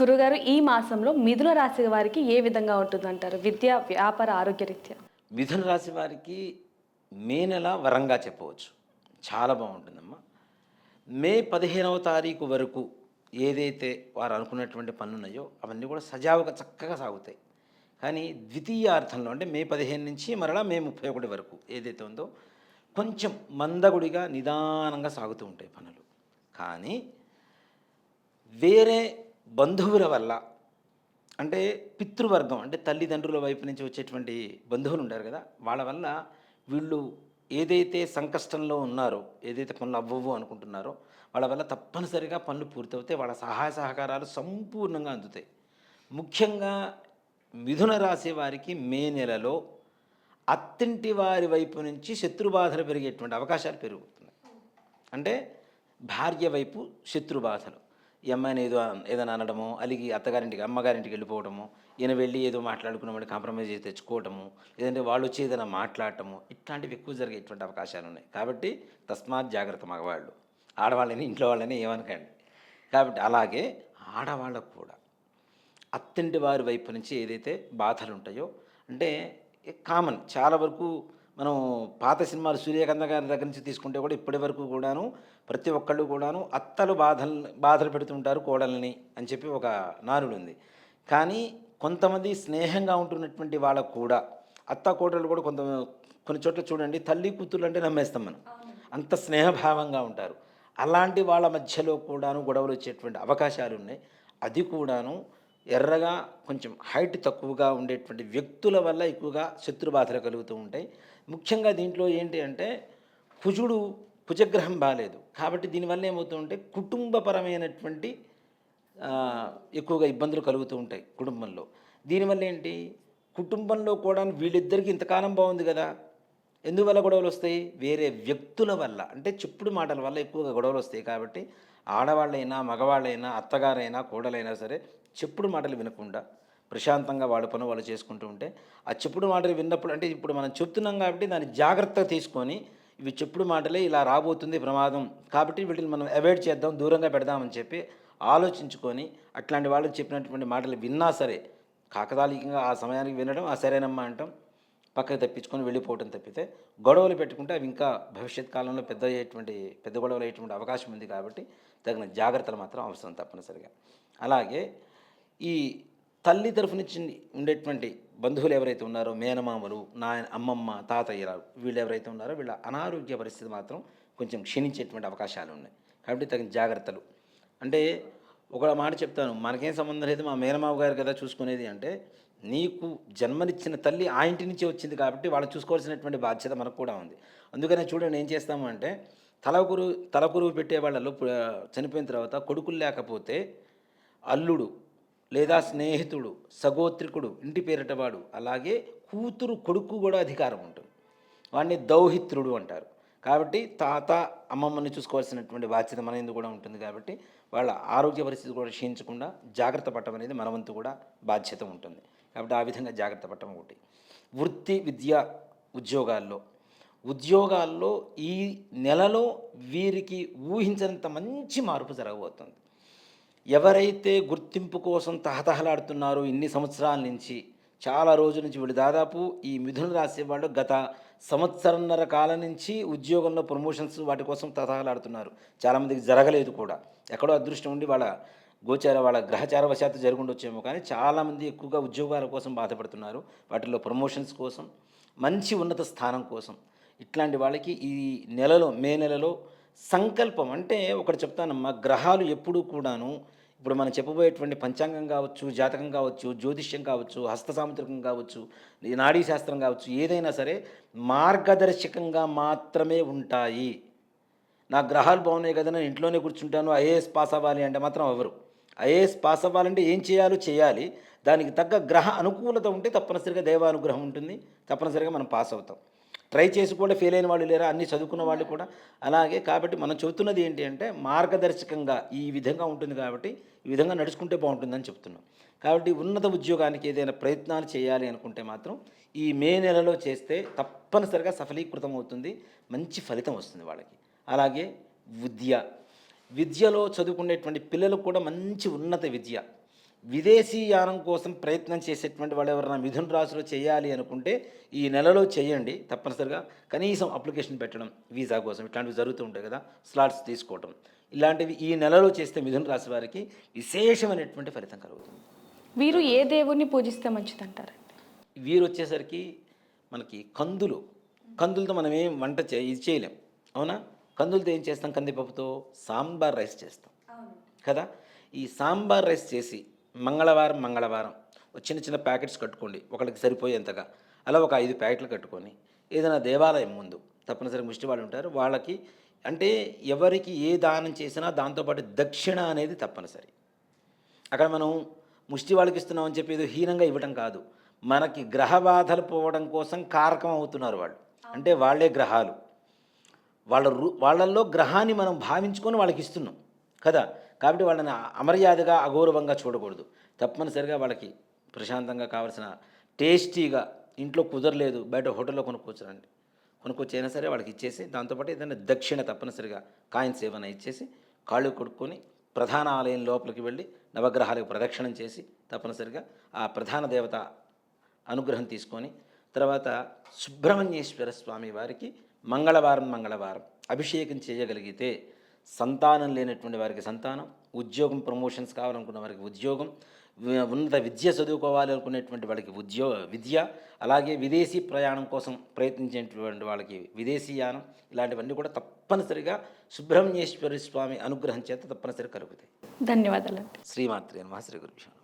గురుగారు ఈ మాసంలో మిథున రాశి వారికి ఏ విధంగా ఉంటుందంటారు? విద్య, వ్యాపార, ఆరోగ్యరీత్యా? మిథున రాశి వారికి మే నెల వరంగా చెప్పవచ్చు. చాలా బాగుంటుందమ్మా. మే 15వ తారీఖు వరకు ఏదైతే వారు అనుకున్నటువంటి పనులున్నాయో అవన్నీ కూడా సజావుగా చక్కగా సాగుతాయి. కానీ ద్వితీయార్థంలో అంటే మే 15 నుంచి మరలా మే 31 వరకు ఏదైతే ఉందో కొంచెం మందగుడిగా నిదానంగా సాగుతూ ఉంటాయి పనులు. కానీ వేరే బంధువుల వల్ల అంటే పితృవర్గం అంటే తల్లిదండ్రుల వైపు నుంచి వచ్చేటువంటి బంధువులు ఉంటారు కదా, వాళ్ళ వల్ల వీళ్ళు ఏదైతే సంకష్టంలో ఉన్నారో, ఏదైతే పనులు అవ్వవు అనుకుంటున్నారో వాళ్ళ వల్ల తప్పనిసరిగా పనులు పూర్తవుతాయి. వాళ్ళ సహాయ సహకారాలు సంపూర్ణంగా అందుతాయి. ముఖ్యంగా మిథున రాశి వారికి మే నెలలో అత్తింటి వారి వైపు నుంచి శత్రుబాధలు పెరిగేటువంటి అవకాశాలు పెరుగుతున్నాయి. అంటే భార్య వైపు శత్రుబాధలు, ఈ అమ్మాయిని ఏదైనా అనడము, అలిగి అత్తగారింటికి అమ్మగారింటికి వెళ్ళిపోవడము, ఈయన వెళ్ళి ఏదో మాట్లాడుకున్నామని కాంప్రమైజ్ చేసి తెచ్చుకోవటము, లేదంటే వాళ్ళు వచ్చి ఏదైనా మాట్లాడటము, ఇట్లాంటివి ఎక్కువ జరిగేటువంటి అవకాశాలు ఉన్నాయి. కాబట్టి తస్మాత్ జాగ్రత్త మగవాళ్ళు. ఆడవాళ్ళని ఇంట్లో వాళ్ళని ఏమనకండి. కాబట్టి అలాగే ఆడవాళ్ళకు కూడా అత్తింటి వారి వైపు నుంచి ఏదైతే బాధలు ఉంటాయో, అంటే కామన్ చాలా వరకు మనం పాత సినిమాలు సూర్యకాంత గారి దగ్గర నుంచి తీసుకుంటే కూడా ఇప్పటి వరకు కూడాను ప్రతి ఒక్కళ్ళు కూడాను అత్తలు బాధలు పెడుతుంటారు కోడల్ని అని చెప్పి ఒక నానుడు ఉంది. కానీ కొంతమంది స్నేహంగా ఉంటున్నటువంటి వాళ్ళకు కూడా అత్త కోడలు కూడా కొన్ని చోట్ల చూడండి, తల్లి కూతురు అంటే నమ్మేస్తాం మనం, అంత స్నేహభావంగా ఉంటారు. అలాంటి వాళ్ళ మధ్యలో కూడాను గొడవలు వచ్చేటువంటి అవకాశాలు ఉన్నాయి. అది కూడాను ఎర్రగా కొంచెం హైట్ తక్కువగా ఉండేటువంటి వ్యక్తుల వల్ల ఎక్కువగా శత్రుబాధలు కలుగుతూ ఉంటాయి. ముఖ్యంగా దీంట్లో ఏంటి అంటే కుజగ్రహం బాగాలేదు కాబట్టి దీనివల్ల ఏమవుతుందంటే కుటుంబపరమైనటువంటి ఎక్కువగా ఇబ్బందులు కలుగుతూ ఉంటాయి కుటుంబంలో. దీనివల్ల ఏంటి, కుటుంబంలో కూడా వీళ్ళిద్దరికీ ఇంతకాలం బాగుంది కదా, ఎందువల్ల గొడవలు వస్తాయి? వేరే వ్యక్తుల వల్ల, అంటే చెప్పుడు మాటల వల్ల ఎక్కువగా గొడవలు వస్తాయి. కాబట్టి ఆడవాళ్ళైనా మగవాళ్ళైనా అత్తగారైనా కోడలైనా సరే చెప్పుడు మాటలు వినకుండా ప్రశాంతంగా వాళ్ళ పని వాళ్ళు చేసుకుంటూ ఉంటే, ఆ చెప్పుడు మాటలు విన్నప్పుడు అంటే ఇప్పుడు మనం చెప్తున్నాం కాబట్టి దాన్ని జాగ్రత్త తీసుకొని ఇవి చెప్పుడు మాటలే, ఇలా రాబోతుంది ప్రమాదం కాబట్టి వీటిని మనం అవాయిడ్ చేద్దాం, దూరంగా పెడదామని చెప్పి ఆలోచించుకొని అట్లాంటి వాళ్ళు చెప్పినటువంటి మాటలు విన్నా సరే కాకతాళీయంగా ఆ సమయానికి వినడం, ఆ సరేనమ్మా అంటాం, పక్కకు తప్పించుకొని వెళ్ళిపోవటం తప్పితే గొడవలు పెట్టుకుంటే అవి ఇంకా భవిష్యత్ కాలంలో పెద్ద గొడవలు అయ్యేటువంటి అవకాశం ఉంది. కాబట్టి తగిన జాగ్రత్తలు మాత్రం అవసరం తప్పనిసరిగా. అలాగే ఈ తల్లి తరఫు నుంచి ఉండేటువంటి బంధువులు ఎవరైతే ఉన్నారో, మేనమామలు, అమ్మమ్మ, తాతయ్యలు, వీళ్ళు ఎవరైతే ఉన్నారో వీళ్ళ అనారోగ్య పరిస్థితి మాత్రం కొంచెం క్షీణించేటువంటి అవకాశాలు ఉన్నాయి. కాబట్టి తగిన జాగ్రత్తలు అంటే ఒక మాట చెప్తాను, మనకేం సంబంధం లేదు, మా మేనమామ గారు కదా చూసుకునేది అంటే, నీకు జన్మనిచ్చిన తల్లి ఆ ఇంటి నుంచే వచ్చింది కాబట్టి వాళ్ళు చూసుకోవాల్సినటువంటి బాధ్యత మనకు కూడా ఉంది. అందుకనే చూడండి ఏం చేస్తాము అంటే, తలకురువు పెట్టే వాళ్ళలో చనిపోయిన తర్వాత కొడుకులు లేకపోతే అల్లుడు లేదా స్నేహితుడు, సగోత్రికుడు, ఇంటి పేరిటవాడు, అలాగే కూతురు కొడుకు కూడా అధికారం ఉంటుంది. వాడిని దౌహిత్రుడు అంటారు. కాబట్టి తాత అమ్మమ్మని చూసుకోవాల్సినటువంటి బాధ్యత మన ఎందుకు కూడా ఉంటుంది. కాబట్టి వాళ్ళ ఆరోగ్య పరిస్థితి కూడా క్షీణించకుండా జాగ్రత్త పడటం అనేది మన వంతు కూడా బాధ్యత ఉంటుంది. కాబట్టి ఆ విధంగా జాగ్రత్త పడటం ఒకటి. వృత్తి, విద్య, ఉద్యోగాల్లో ఈ నెలలో వీరికి ఊహించినంత మంచి మార్పు జరగబోతుంది. ఎవరైతే గుర్తింపు కోసం తహతహలాడుతున్నారో ఇన్ని సంవత్సరాల నుంచి, చాలా రోజుల నుంచి, వీళ్ళు దాదాపు ఈ మిథున రాశి వాళ్ళు గత సంవత్సరంన్నర కాలం నుంచి ఉద్యోగంలో ప్రమోషన్స్ వాటి కోసం తహతహలాడుతున్నారు. చాలామందికి జరగలేదు కూడా, ఎక్కడో అదృష్టం ఉండి వాళ్ళ గ్రహచార వశాత్తు జరుగుండొచ్చేమో, కానీ చాలామంది ఎక్కువగా ఉద్యోగాల కోసం బాధపడుతున్నారు. వాటిల్లో ప్రమోషన్స్ కోసం, మంచి ఉన్నత స్థానం కోసం. ఇట్లాంటి వాళ్ళకి ఈ నెలలో, మే నెలలో సంకల్పం అంటే ఒకటి చెప్తానమ్మా, గ్రహాలు ఎప్పుడూ కూడాను ఇప్పుడు మనం చెప్పబోయేటువంటి పంచాంగం కావచ్చు, జాతకం కావచ్చు, జ్యోతిష్యం కావచ్చు, హస్త సాముద్రికం కావచ్చు, ఈ నాడీ శాస్త్రం కావచ్చు, ఏదైనా సరే మార్గదర్శకంగా మాత్రమే ఉంటాయి. నా గ్రహాలు బాగున్నాయి కదా, నేను ఇంట్లోనే కూర్చుంటాను, ఐఏఎస్ పాస్ అవ్వాలి అంటే మాత్రం ఎవరు. ఐఏఎస్ పాస్ అవ్వాలంటే ఏం చేయాలి, దానికి తగ్గ గ్రహ అనుకూలత ఉంటే తప్పనిసరిగా దైవానుగ్రహం ఉంటుంది, తప్పనిసరిగా మనం పాస్ అవుతాం. ట్రై చేసి కూడా ఫెయిల్ అయిన వాళ్ళు లేరా, అన్నీ చదువుకున్న వాళ్ళు కూడా అలాగే. కాబట్టి మనం చెబుతున్నది ఏంటి అంటే, మార్గదర్శకంగా ఈ విధంగా ఉంటుంది కాబట్టి ఈ విధంగా నడుచుకుంటే బాగుంటుందని చెప్తున్నాం. కాబట్టి ఉన్నత ఉద్యోగానికి ఏదైనా ప్రయత్నాలు చేయాలి అనుకుంటే మాత్రం ఈ మే నెలలో చేస్తే తప్పనిసరిగా సఫలీకృతం అవుతుంది, మంచి ఫలితం వస్తుంది వాళ్ళకి. అలాగే విద్యలో చదువుకునేటువంటి పిల్లలకు కూడా మంచి ఉన్నత విద్య, విదేశీ యానం కోసం ప్రయత్నం చేసేటువంటి వాళ్ళు ఎవరైనా మిథున రాశిలో చేయాలి అనుకుంటే ఈ నెలలో చేయండి తప్పనిసరిగా. కనీసం అప్లికేషన్ పెట్టడం వీసా కోసం ఇట్లాంటివి జరుగుతూ ఉంటాయి కదా, స్లాట్స్ తీసుకోవటం, ఇలాంటివి ఈ నెలలో చేస్తే మిథున రాశి వారికి విశేషమైనటువంటి ఫలితం కలుగుతుంది. వీరు ఏ దేవుణ్ణి పూజిస్తే మంచిదంటారండి? వీరు వచ్చేసరికి మనకి కందులతో మనం ఏం వంట ఇది చేయలేం, అవునా? కందులతో ఏం చేస్తాం? కందిపప్పుతో సాంబార్ రైస్ చేస్తాం కదా. ఈ సాంబార్ రైస్ చేసి మంగళవారం ఒక చిన్న చిన్న ప్యాకెట్స్ కట్టుకోండి, ఒకరికి సరిపోయేంతగా. అలా ఒక 5 ప్యాకెట్లు కట్టుకొని ఏదైనా దేవాలయం ముందు తప్పనిసరిగా ముష్టి వాళ్ళు ఉంటారు, వాళ్ళకి అంటే ఎవరికి ఏ దానం చేసినా దాంతోపాటు దక్షిణ అనేది తప్పనిసరి. అక్కడ మనం ముష్టి వాళ్ళకి ఇస్తున్నాం అని చెప్పి ఏదో హీనంగా ఇవ్వడం కాదు, మనకి గ్రహ బాధలు పోవడం కోసం కారకం అవుతున్నారు వాళ్ళు. అంటే వాళ్ళే గ్రహాలు, వాళ్ళల్లో గ్రహాన్ని మనం భావించుకొని వాళ్ళకి ఇస్తున్నాం కదా. కాబట్టి వాళ్ళని అమర్యాదగా అగౌరవంగా చూడకూడదు. తప్పనిసరిగా వాళ్ళకి ప్రశాంతంగా కావాల్సిన టేస్టీగా, ఇంట్లో కుదరలేదు బయట హోటల్లో కొనుక్కొచ్చైనా సరే వాళ్ళకి ఇచ్చేసి, దాంతోపాటు ఏదైనా దక్షిణ తప్పనిసరిగా కాయిన్స్ ఏమైనా ఇచ్చేసి కాళ్ళు కొడుక్కొని ప్రధాన ఆలయం లోపలికి వెళ్ళి నవగ్రహాలకు ప్రదక్షిణం చేసి తప్పనిసరిగా ఆ ప్రధాన దేవత అనుగ్రహం తీసుకొని తర్వాత సుబ్రహ్మణ్యేశ్వర స్వామి వారికి మంగళవారం అభిషేకం చేయగలిగితే సంతానం లేనటువంటి వారికి సంతానం, ఉద్యోగం ప్రమోషన్స్ కావాలనుకున్న వారికి ఉద్యోగం, ఉన్నత విద్య చదువుకోవాలి అనుకునేటువంటి వాళ్ళకి విద్య, అలాగే విదేశీ ప్రయాణం కోసం ప్రయత్నించేటువంటి వాళ్ళకి విదేశీయానం, ఇలాంటివన్నీ కూడా తప్పనిసరిగా సుబ్రహ్మణ్యేశ్వర స్వామి అనుగ్రహం చేత తప్పనిసరిగా కలుగుతాయి. ధన్యవాదాలండి. శ్రీమాత్రే నమః. శ్రీ గురుభ్యో నమః.